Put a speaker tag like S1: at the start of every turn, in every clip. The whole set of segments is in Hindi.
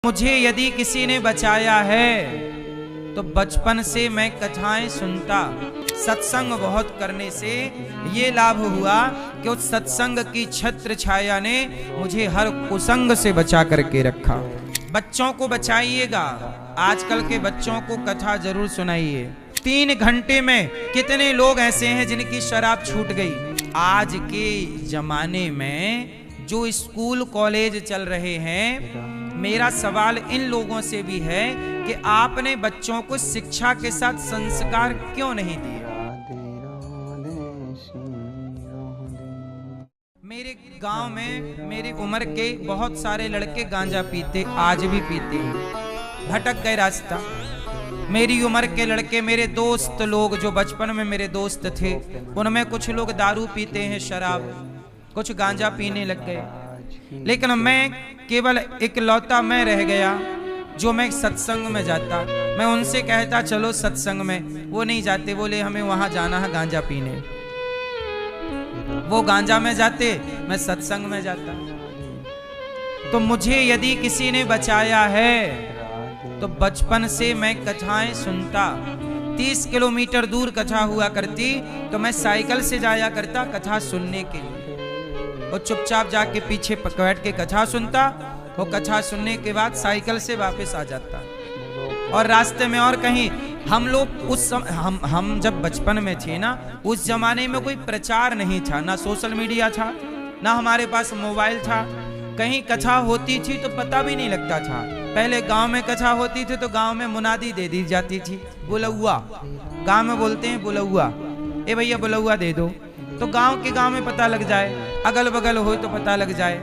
S1: मुझे यदि किसी ने बचाया है तो बचपन से मैं कथाएं सुनता। सत्संग बहुत करने से ये लाभ हुआ कि उस सत्संग की छत्र छाया ने मुझे हर कुसंग से बचा करके रखा। बच्चों को बचाइएगा, आजकल के बच्चों को कथा जरूर सुनाइए। 3 घंटे में कितने लोग ऐसे हैं जिनकी शराब छूट गई। आज के जमाने में जो स्कूल कॉलेज चल रहे हैं, मेरा सवाल इन लोगों से भी है कि आपने बच्चों को शिक्षा के साथ संस्कार क्यों नहीं दिए। मेरे गांव में मेरी उम्र के बहुत सारे लड़के गांजा पीते, आज भी पीते हैं, भटक गए रास्ता। मेरी उम्र के लड़के, मेरे दोस्त लोग जो बचपन में मेरे दोस्त थे, उनमें कुछ लोग दारू पीते हैं, शराब, कुछ गांजा पीने लग गए। लेकिन मैं केवल इकलौता मैं रह गया जो मैं सत्संग में जाता। मैं उनसे कहता चलो सत्संग में, वो नहीं जाते, बोले हमें वहां जाना है गांजा पीने। वो गांजा में जाते, मैं सत्संग में जाता। तो मुझे यदि किसी ने बचाया है तो बचपन से मैं कथाएं सुनता। 30 किलोमीटर दूर कथा हुआ करती तो मैं साइकिल से जाया करता कथा सुनने के लिए। और चुपचाप जाके पीछे बैठ के कथा सुनता। वो कथा सुनने के बाद साइकिल से वापस आ जाता। और रास्ते में और कहीं हम लोग उस हम जब बचपन में थे ना, उस जमाने में कोई प्रचार नहीं था, ना सोशल मीडिया था, ना हमारे पास मोबाइल था। कहीं कथा होती थी तो पता भी नहीं लगता था। पहले गांव में कथा होती थी तो गांव में मुनादी दे दी जाती थी, बुलौआ। गांव में बोलते हैं बुलौआ, ए भैया बुलौआ दे दो, तो गांव के गांव में पता लग जाए, अगल बगल हो तो पता लग जाए।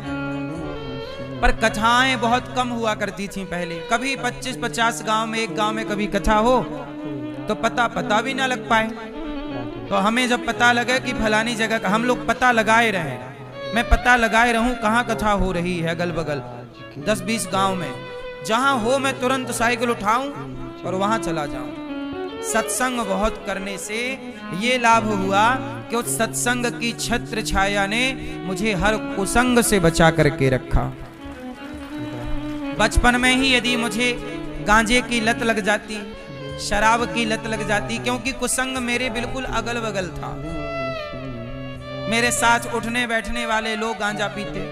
S1: पर कथाएं बहुत कम हुआ करती थी पहले। कभी 25-50 गांव में, एक गांव में कभी कथा हो तो पता भी ना लग पाए। तो हमें जब पता लगे कि फलानी जगह का, हम लोग पता लगाए रहे, मैं पता लगाए रहूं कहाँ कथा हो रही है अगल बगल 10-20 गांव में, जहां हो मैं तुरंत साइकिल उठाऊं और वहां चला जाऊं। सत्संग बहुत करने से ये लाभ हुआ कि उस सत्संग की छत्र छाया ने मुझे हर कुसंग से बचा करके रखा। बचपन में ही यदि मुझे गांजे की लत लग जाती, शराब की लत लग जाती, क्योंकि कुसंग मेरे बिल्कुल अगल बगल था। मेरे साथ उठने बैठने वाले लोग गांजा पीते,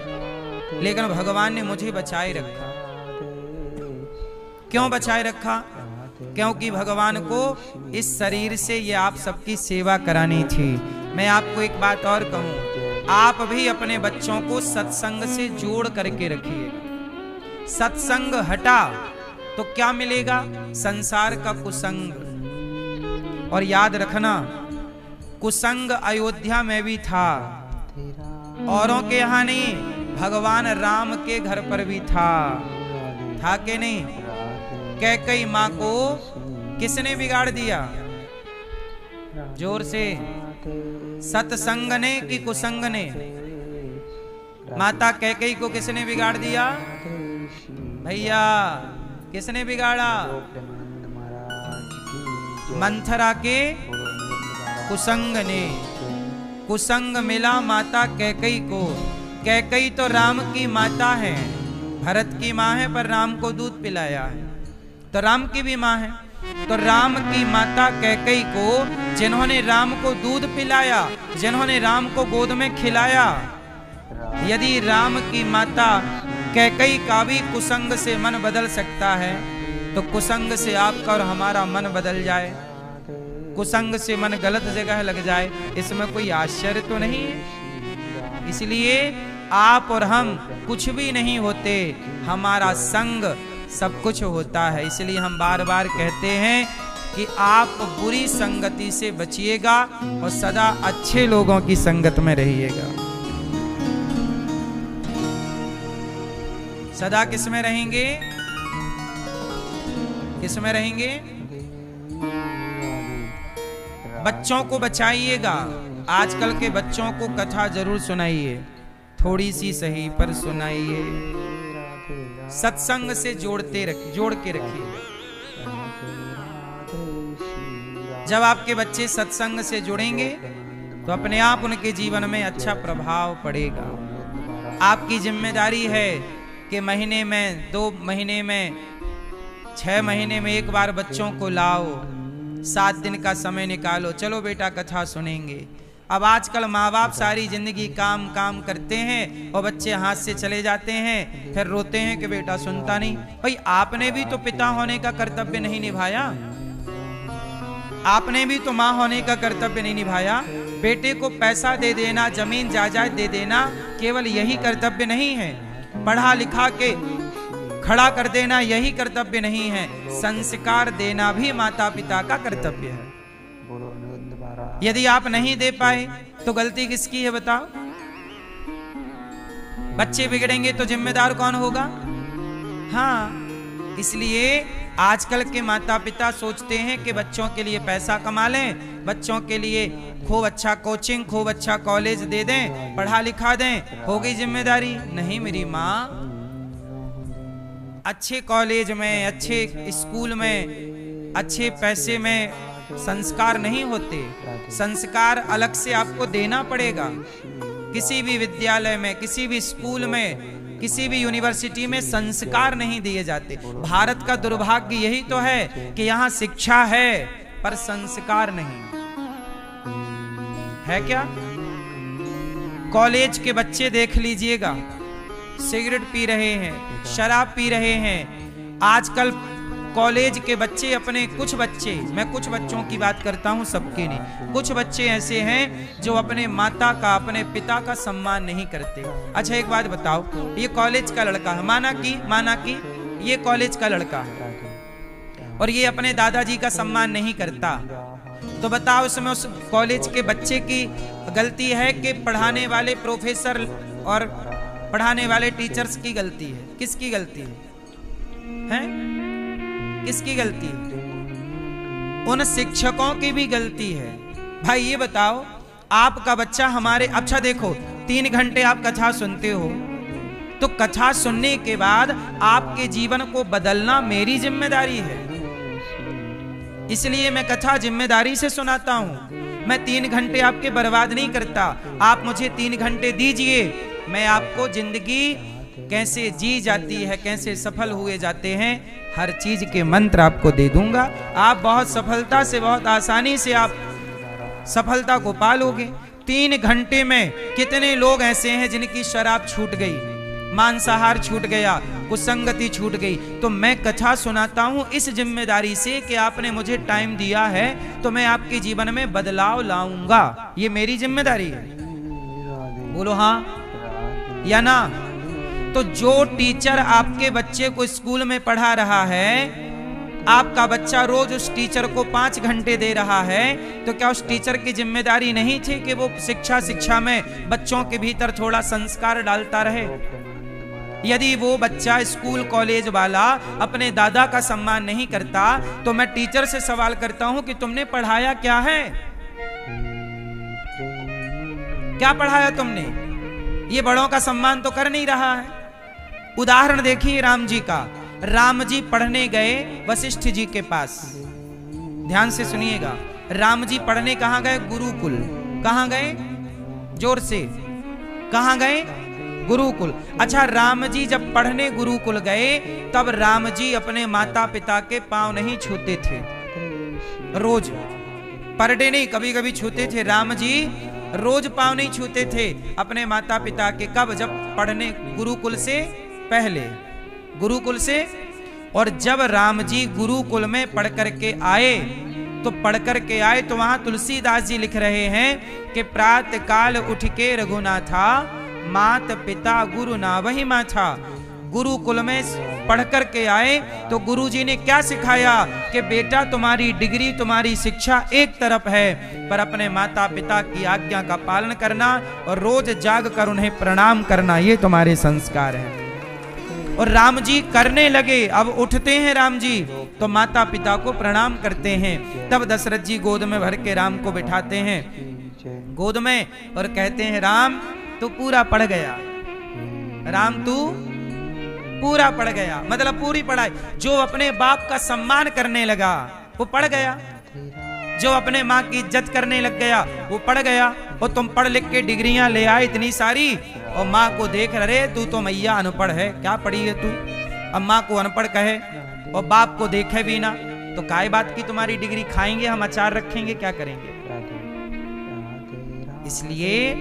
S1: लेकिन भगवान ने मुझे बचाए रखा। क्यों बचाए रखा? क्योंकि भगवान को इस शरीर से ये आप सबकी सेवा करानी थी। मैं आपको एक बात और कहूं, आप भी अपने बच्चों को सत्संग से जोड़ करके रखिएगा। सत्संग हटा तो क्या मिलेगा? संसार का कुसंग। और याद रखना, कुसंग अयोध्या में भी था, औरों के यहां नहीं, भगवान राम के घर पर भी था कि नहीं? कैकई मां को किसने बिगाड़ दिया? जोर से, सत्संग ने कि कुसंग ने? माता कैकई को किसने बिगाड़ दिया? भैया किसने बिगाड़ा? मंथरा के कुसंग ने। कुसंग मिला माता कैकई को। कैकई तो राम की माता है, भरत की माँ है, पर राम को दूध पिलाया है, तो राम की भी माँ है। तो राम की माता कैकई को, जिन्होंने राम को दूध पिलाया, जिन्होंने राम को गोद में खिलाया, यदि राम की माता कैकई का भी कुसंग से मन बदल सकता है, तो कुसंग से आपका और हमारा मन बदल जाए, कुसंग से मन गलत जगह लग जाए, इसमें कोई आश्चर्य तो नहीं है। इसलिए आप और हम कुछ भी नहीं होते, हमारा संग सब कुछ होता है। इसलिए हम बार बार कहते हैं कि आप बुरी संगति से बचिएगा और सदा अच्छे लोगों की संगत में रहिएगा। सदा किस में रहेंगे? किस में रहेंगे? बच्चों को बचाइएगा। आजकल के बच्चों को कथा जरूर सुनाइए, थोड़ी सी सही पर सुनाइए। सत्संग से जोड़ के रखिए। जब आपके बच्चे सत्संग से जुड़ेंगे तो अपने आप उनके जीवन में अच्छा प्रभाव पड़ेगा। आपकी जिम्मेदारी है कि महीने में 2 महीने में 6 महीने में एक बार बच्चों को लाओ, 7 दिन का समय निकालो, चलो बेटा कथा सुनेंगे। अब आजकल माँ बाप सारी जिंदगी काम काम करते हैं और बच्चे हाथ से चले जाते हैं, फिर रोते हैं कि बेटा सुनता नहीं। भाई आपने भी तो पिता होने का कर्तव्य नहीं निभाया, आपने भी तो माँ होने का कर्तव्य नहीं निभाया। बेटे को पैसा दे देना, जमीन जायदाद दे देना केवल यही कर्तव्य नहीं है, पढ़ा लिखा के खड़ा कर देना यही कर्तव्य नहीं है, संस्कार देना भी माता पिता का कर्तव्य है। यदि आप नहीं दे पाए तो गलती किसकी है बताओ? बच्चे बिगड़ेंगे तो जिम्मेदार कौन होगा? हाँ, इसलिए आजकल के माता पिता सोचते हैं कि बच्चों के लिए पैसा कमा लें, बच्चों के लिए खूब अच्छा कोचिंग, खूब अच्छा कॉलेज दे दें, पढ़ा लिखा दें, हो गई जिम्मेदारी। नहीं मेरी माँ, अच्छे कॉलेज में, अच्छे स्कूल में, अच्छे पैसे में संस्कार नहीं होते, संस्कार अलग से आपको देना पड़ेगा। किसी भी विद्यालय में, किसी भी स्कूल में, किसी भी यूनिवर्सिटी में संस्कार नहीं दिए जाते। भारत का दुर्भाग्य यही तो है कि यहाँ शिक्षा है पर संस्कार नहीं है। क्या कॉलेज के बच्चे देख लीजिएगा, सिगरेट पी रहे हैं, शराब पी रहे हैं। आजकल कॉलेज के बच्चे अपने, कुछ बच्चे, मैं कुछ बच्चों की बात करता हूं, सबके नहीं, कुछ बच्चे ऐसे हैं जो अपने माता का, अपने पिता का सम्मान नहीं करते। अच्छा एक बात बताओ, ये कॉलेज का लड़का है, माना कि ये कॉलेज का लड़का है और ये अपने दादाजी का सम्मान नहीं करता, तो बताओ उसमें उस कॉलेज के बच्चे की गलती है कि पढ़ाने वाले प्रोफेसर और पढ़ाने वाले टीचर्स की गलती है? किसकी गलती है? किसकी गलती है? उन शिक्षकों की भी गलती है। भाई ये बताओ, आपका बच्चा हमारे, अच्छा देखो 3 घंटे आप कथा सुनते हो, तो कथा सुनने के बाद आपके जीवन को बदलना मेरी जिम्मेदारी है। इसलिए मैं कथा जिम्मेदारी से सुनाता हूं। मैं 3 घंटे आपके बर्बाद नहीं करता। आप मुझे 3 घंटे दीजिए, मैं आपको जिंदगी कैसे जी जाती है, कैसे सफल हुए जाते हैं, हर चीज के मंत्र आपको दे दूंगा। आप बहुत सफलता से, बहुत आसानी से आप सफलता को पालोगे। 3 घंटे में कितने लोग ऐसे हैं जिनकी शराब छूट गई, मांसाहार छूट गया, कुसंगति छूट गई। तो मैं कथा सुनाता हूं इस जिम्मेदारी से कि आपने मुझे टाइम दिया है तो मैं आपके जीवन में बदलाव लाऊंगा, ये मेरी जिम्मेदारी है। बोलो हाँ या ना? तो जो टीचर आपके बच्चे को स्कूल में पढ़ा रहा है, आपका बच्चा रोज उस टीचर को 5 घंटे दे रहा है, तो क्या उस टीचर की जिम्मेदारी नहीं थी कि वो शिक्षा में बच्चों के भीतर थोड़ा संस्कार डालता रहे? यदि वो बच्चा, स्कूल कॉलेज वाला अपने दादा का सम्मान नहीं करता, तो मैं टीचर से सवाल करता हूं कि तुमने पढ़ाया क्या है? क्या पढ़ाया तुमने? ये बड़ों का सम्मान तो कर नहीं रहा है। उदाहरण देखिए राम जी का। राम जी पढ़ने गए वशिष्ठ जी के पास, ध्यान से सुनिएगा। राम जी पढ़ने कहां गए? गुरुकुल। कहां गए? जोर से, कहां गए? गुरुकुल। अच्छा, राम जी जब पढ़ने गुरुकुल गए तब राम जी अपने माता पिता के पांव नहीं छूते थे, रोज, पर डे नहीं, कभी कभी छूते थे। राम जी रोज पांव नहीं छूते थे अपने माता पिता के। कब? जब पढ़ने, गुरुकुल से पहले, गुरुकुल से। और जब राम जी गुरुकुल में पढ़ करके आए तो वहां तुलसीदास जी लिख रहे हैं कि प्रातः काल उठ के रघुनाथा, मात पिता गुरु ना वही माथा। गुरुकुल में पढ़ कर के आए तो गुरुजी ने क्या सिखाया कि बेटा तुम्हारी डिग्री, तुम्हारी शिक्षा एक तरफ है, पर अपने माता पिता की आज्ञा का पालन करना और रोज जाग कर उन्हें प्रणाम करना, ये तुम्हारे संस्कार हैं। और राम जी करने लगे। अब उठते हैं राम जी तो माता पिता को प्रणाम करते हैं। तब दशरथ जी गोद में भर के राम को बिठाते हैं गोद में और कहते हैं, राम तू पूरा पढ़ गया, राम तू पूरा पढ़ गया, मतलब पूरी पढ़ाई। जो अपने बाप का सम्मान करने लगा वो पढ़ गया, जो अपने माँ की इज्जत करने लग गया वो पढ़ गया। और तुम पढ़ लिख के डिग्रियां ले आए इतनी सारी, और माँ को देख रहे तू तो मैया अनपढ़ है, क्या पढ़ी है तू, अब माँ को अनपढ़ कहे और बाप को देखे भी ना, तो काय बात की तुम्हारी डिग्री, खाएंगे हम अचार रखेंगे, क्या करेंगे। इसलिए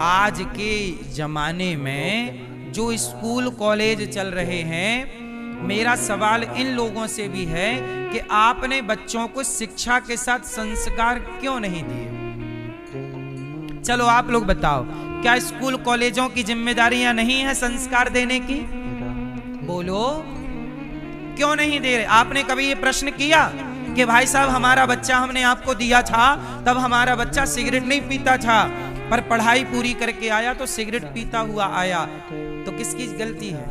S1: आज के जमाने में जो स्कूल कॉलेज चल रहे हैं, मेरा सवाल इन लोगों से भी है कि आपने बच्चों को शिक्षा के साथ संस्कार क्यों नहीं दिए। चलो आप लोग बताओ, क्या स्कूल कॉलेजों की जिम्मेदारियां नहीं है संस्कार देने की? बोलो, क्यों नहीं दे रहे? आपने कभी ये प्रश्न किया कि भाई साहब हमारा बच्चा, हमने आपको दिया था तब हमारा बच्चा सिगरेट नहीं पीता था, पर पढ़ाई पूरी करके आया तो सिगरेट पीता हुआ आया, तो किसकी गलती है?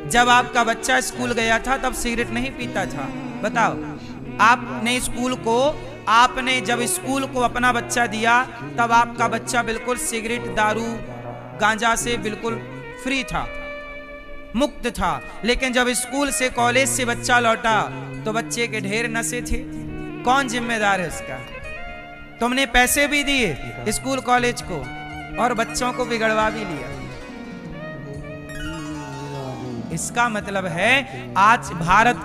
S1: जब आपका बच्चा स्कूल गया था तब सिगरेट नहीं पीता था, बताओ। आपने जब स्कूल को अपना बच्चा दिया तब आपका बच्चा बिल्कुल सिगरेट, दारू, गांजा से बिल्कुल फ्री था, मुक्त था। लेकिन जब स्कूल से, कॉलेज से बच्चा लौटा तो बच्चे के ढेर नशे थे। कौन जिम्मेदार है इसका? तुमने पैसे भी दिए स्कूल कॉलेज को और बच्चों को बिगड़वा भी लिया। इसका मतलब है आज भारत